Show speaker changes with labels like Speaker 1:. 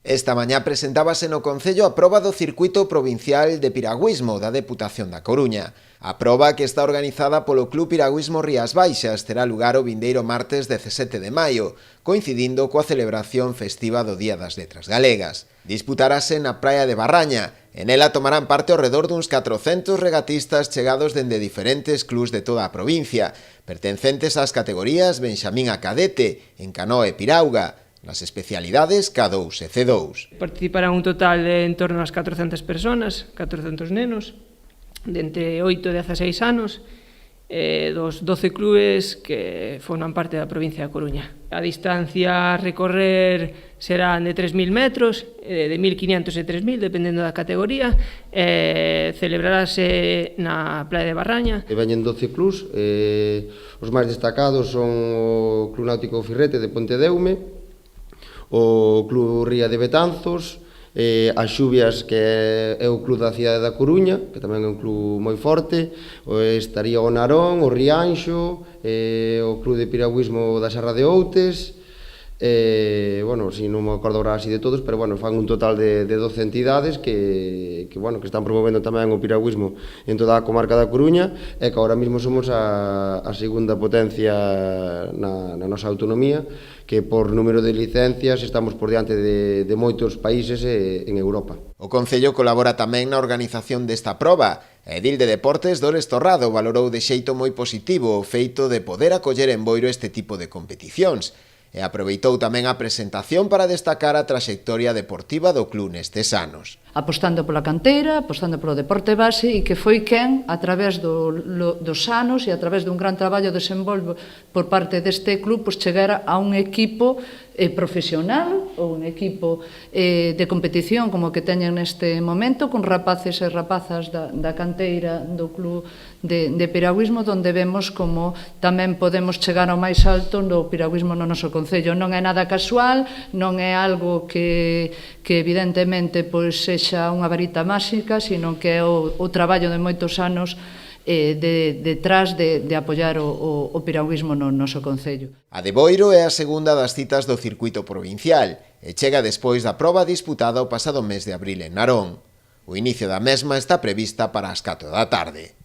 Speaker 1: Esta mañá presentábase no Concello a proba do Circuito Provincial de Piragüismo da Deputación da Coruña. A proba, que está organizada polo Club Piragüismo Rías Baixas, terá lugar o vindeiro martes 17 de maio, coincidindo coa celebración festiva do Día das Letras Galegas. Disputarase na praia de Barraña. En ela tomarán parte ao redor duns 400 regatistas chegados dende diferentes clubs de toda a provincia, pertencentes ás categorías Benxamín a cadete, en canoa e pirauga, nas especialidades K2 e C2.
Speaker 2: Participarán un total de en torno ás 400 personas, 400 nenos, de entre 8 e 16 anos, dos 12 clubes que forman parte da provincia da Coruña. A distancia a recorrer serán de 3.000 metros, de 1.500 e 3.000, dependendo da categoría. Celebrarase na praia de Barraña.
Speaker 3: Veñen 12 clubs, os máis destacados son o Club Náutico Firrete de Pontedeume, o Club Ría de Betanzos, as Xubias, que é o club da cidade da Coruña, que tamén é un club moi forte, estaría o Narón, o Rianxo, o Club de Piragüismo da Serra de Outes, bueno, si non me acordo agora así de todos, pero bueno, fan un total de 12 entidades que están promovendo tamén o piragüismo en toda a comarca da Coruña, e que agora mesmo somos a segunda potencia na nosa autonomía, que por número de licencias estamos por diante de moitos países en Europa.
Speaker 1: O Concello colabora tamén na organización desta proba. A edil de Deportes, Dores Torrado, valorou de xeito moi positivo o feito de poder acoller en Boiro este tipo de competicións, e aproveitou tamén a presentación para destacar a traxectoria deportiva do club nestes anos.
Speaker 4: Apostando pola canteira, apostando polo deporte base, e que foi quen, a través dos anos e a través dun gran traballo desenvolvo por parte deste club, pois chegara a un equipo profesional ou un equipo de competición como que teñen neste momento, con rapaces e rapazas da canteira do club de piragüismo, donde vemos como tamén podemos chegar ao máis alto no piragüismo no noso concello. Non é nada casual, non é algo que evidentemente pois sexa unha varita máxica, sino que é o traballo de moitos anos detrás de apoiar o piragüismo no noso concello.
Speaker 1: A de Boiro é a segunda das citas do circuito provincial e chega despois da proba disputada o pasado mes de abril en Narón. O inicio da mesma está prevista para as 4 da tarde.